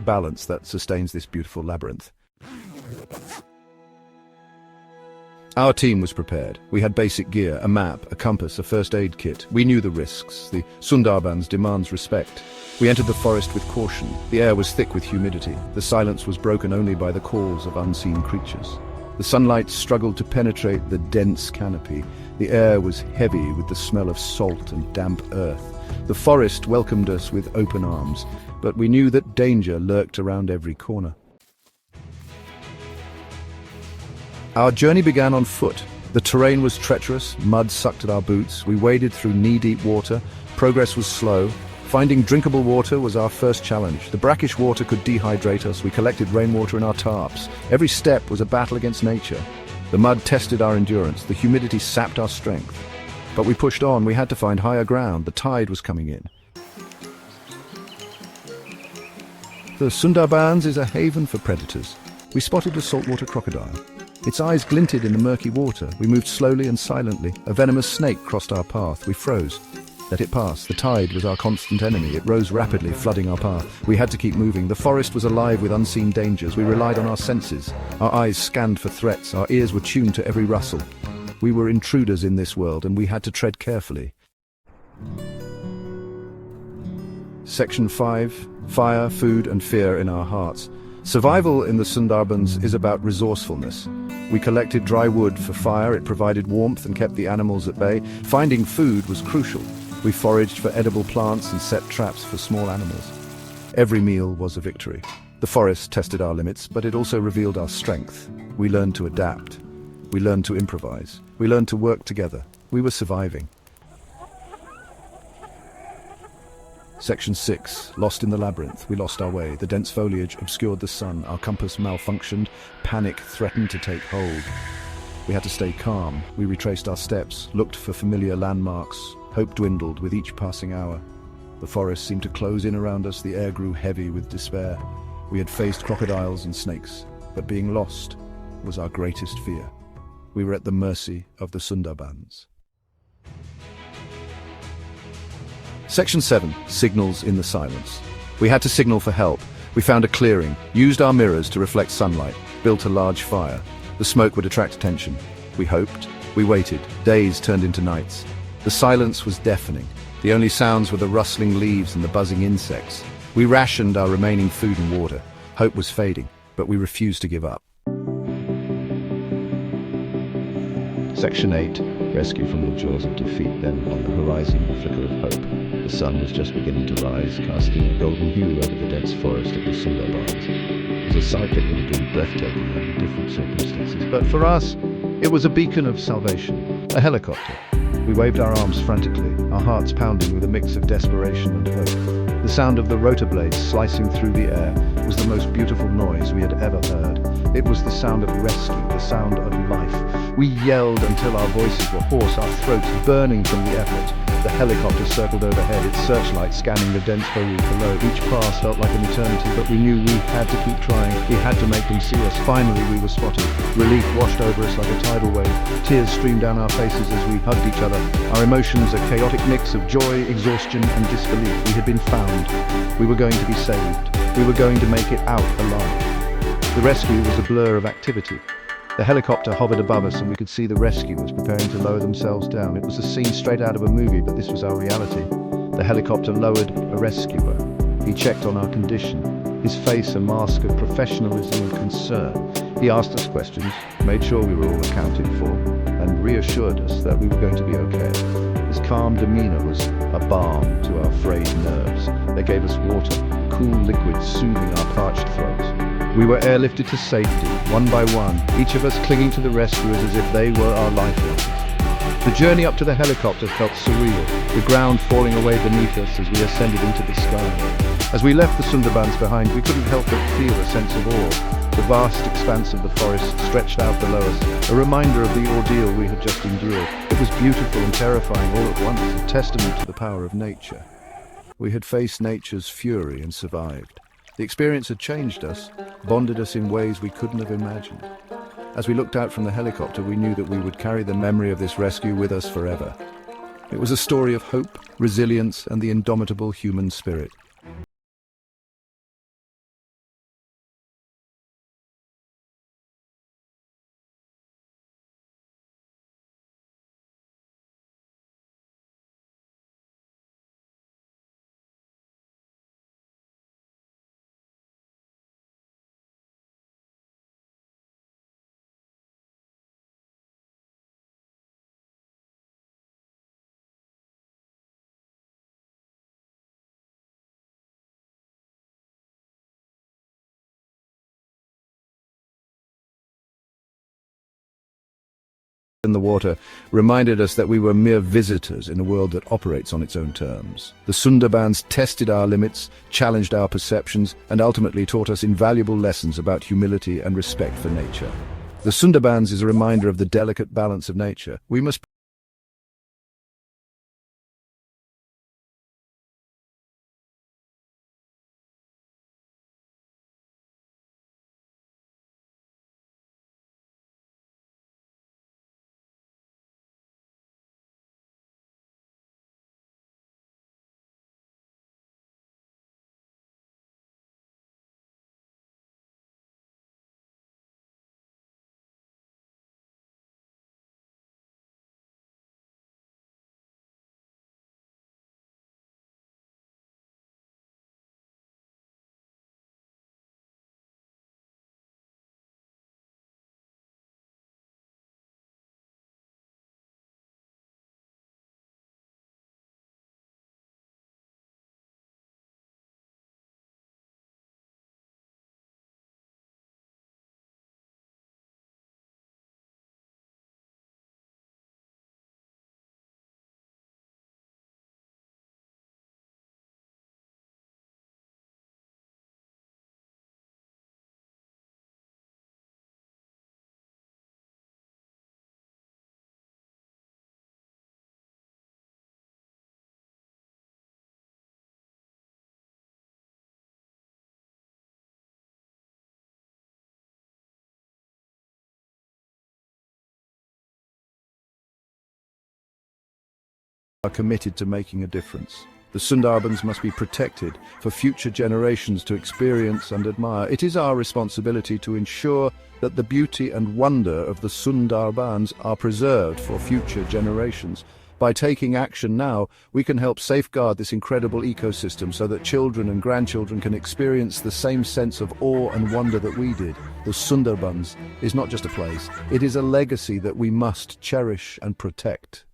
balance that sustains this beautiful labyrinth. Our team was prepared. We had basic gear, a map, a compass, a first aid kit. We knew the risks. The Sundarbans demands respect. We entered the forest with caution. The air was thick with humidity. The silence was broken only by the calls of unseen creatures. The sunlight struggled to penetrate the dense canopy. The air was heavy with the smell of salt and damp earth. The forest welcomed us with open arms, but we knew that danger lurked around every corner. Our journey began on foot. The terrain was treacherous, mud sucked at our boots. We waded through knee-deep water. Progress was slow. Finding drinkable water was our first challenge. The brackish water could dehydrate us. We collected rainwater in our tarps. Every step was a battle against nature. The mud tested our endurance. The humidity sapped our strength. But we pushed on. We had to find higher ground. The tide was coming in. The Sundarbans is a haven for predators. We spotted a saltwater crocodile. Its eyes glinted in the murky water. We moved slowly and silently. A venomous snake crossed our path. We froze. Let it pass. The tide was our constant enemy. It rose rapidly, flooding our path. We had to keep moving. The forest was alive with unseen dangers. We relied on our senses. Our eyes scanned for threats. Our ears were tuned to every rustle. We were intruders in this world, and we had to tread carefully. Section 5. Fire, food, and fear in our hearts. Survival in the Sundarbans is about resourcefulness. We collected dry wood for fire. It provided warmth and kept the animals at bay. Finding food was crucial. We foraged for edible plants and set traps for small animals. Every meal was a victory. The forest tested our limits, but it also revealed our strength. We learned to adapt. We learned to improvise. We learned to work together. We were surviving. Section 6. Lost in the labyrinth. We lost our way. The dense foliage obscured the sun. Our compass malfunctioned. Panic threatened to take hold. We had to stay calm. We retraced our steps, looked for familiar landmarks. Hope dwindled with each passing hour. The forest seemed to close in around us. The air grew heavy with despair. We had faced crocodiles and snakes, but being lost was our greatest fear. We were at the mercy of the Sundarbans. Section 7. Signals in the silence. We had to signal for help. We found a clearing, used our mirrors to reflect sunlight, built a large fire. The smoke would attract attention. We hoped. We waited. Days turned into nights. The silence was deafening. The only sounds were the rustling leaves and the buzzing insects. We rationed our remaining food and water. Hope was fading, but we refused to give up. Section 8. Rescue from the jaws of defeat. Then on the horizon, a flicker of hope. The sun was just beginning to rise, casting a golden hue over the dense forest of the Sundarbans. It was a sight that would have been breathtaking under different circumstances, but for us, it was a beacon of salvation, a helicopter. We waved our arms frantically, our hearts pounding with a mix of desperation and hope. The sound of the rotor blades slicing through the air was the most beautiful noise we had ever heard. It was the sound of rescue, the sound of life. We yelled until our voices were hoarse, our throats burning from the effort. The helicopter circled overhead, its searchlight scanning the dense foliage below. Each pass felt like an eternity, but we knew we had to keep trying. We had to make them see us. Finally, we were spotted. Relief washed over us like a tidal wave. Tears streamed down our faces as we hugged each other. Our emotions a chaotic mix of joy, exhaustion, and disbelief. We had been found. We were going to be saved. We were going to make it out alive. The rescue was a blur of activity. The helicopter hovered above us and we could see the rescuers preparing to lower themselves down. It was a scene straight out of a movie, but this was our reality. The helicopter lowered a rescuer. He checked on our condition, his face a mask of professionalism and concern. He asked us questions, made sure we were all accounted for, and reassured us that we were going to be okay. His calm demeanor was a balm to our frayed nerves. They gave us water, cool liquid soothing our parched throats. We were airlifted to safety, one by one, each of us clinging to the rescuers as if they were our lifelines. The journey up to the helicopter felt surreal, the ground falling away beneath us as we ascended into the sky. As we left the Sundarbans behind, we couldn't help but feel a sense of awe. The vast expanse of the forest stretched out below us, a reminder of the ordeal we had just endured. It was beautiful and terrifying all at once, a testament to the power of nature. We had faced nature's fury and survived. The experience had changed us, bonded us in ways we couldn't have imagined. As we looked out from the helicopter, we knew that we would carry the memory of this rescue with us forever. It was a story of hope, resilience, and the indomitable human spirit. in the water reminded us that we were mere visitors in a world that operates on its own terms. The Sundarbans tested our limits, challenged our perceptions, and ultimately taught us invaluable lessons about humility and respect for nature. The Sundarbans is a reminder of the delicate balance of nature. We must are committed to making a difference. The Sundarbans must be protected for future generations to experience and admire. It is our responsibility to ensure that the beauty and wonder of the Sundarbans are preserved for future generations. By taking action now, we can help safeguard this incredible ecosystem so that children and grandchildren can experience the same sense of awe and wonder that we did. The Sundarbans is not just a place, it is a legacy that we must cherish and protect.